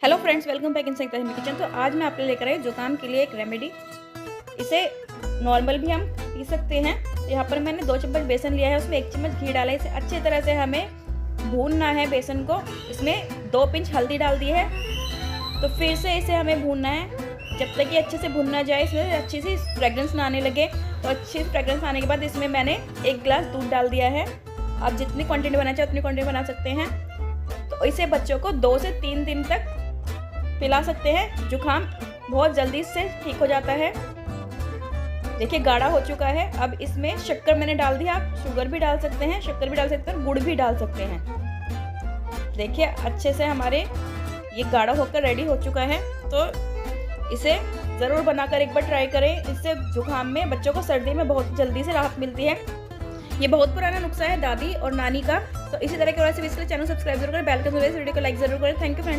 Hello friends, welcome back in Sangeeta kitchen. तो आज मैं आपके लिए लेकर आई जुकाम के लिए एक रेमेडी। इसे नॉर्मल भी हम पी सकते हैं। तो यहाँ पर मैंने 2 चम्मच बेसन लिया है, उसमें 1 चम्मच घी डाला है। इसे अच्छी तरह से हमें भूनना है बेसन को। इसमें 2 पिंच हल्दी डाल दी है। तो फिर से इसे हमें भूनना है जब तक ये अच्छे से भून ना जाए, इसमें अच्छी सी फ्रेगरेंस ना आने लगे। तो अच्छी फ्रेगरेंस आने के बाद इसमें मैंने 1 गिलास दूध डाल दिया है। आप जितनी क्वांटिटी बनाना चाहे उतनी क्वांटिटी बना सकते हैं। तो इसे बच्चों को 2 से 3 दिन तक पिला सकते हैं। जुकाम बहुत जल्दी से ठीक हो जाता है। देखिए गाढ़ा हो चुका है। अब इसमें शक्कर मैंने डाल दिया। आप शुगर भी डाल सकते हैं, शक्कर भी डाल सकते हैं, गुड़ भी डाल सकते हैं। देखिए अच्छे से हमारे ये गाढ़ा होकर रेडी हो चुका है। तो इसे ज़रूर बनाकर एक बार ट्राई करें। इससे जुकाम में बच्चों को सर्दी में बहुत जल्दी से राहत मिलती है। ये बहुत पुराना नुस्खा है दादी और नानी का। तो इसी तरह के रेसिपीज के लिए चैनल सब्सक्राइब जरूर करें, बेल के वीडियो को लाइक जरूर करें। Thank you friends.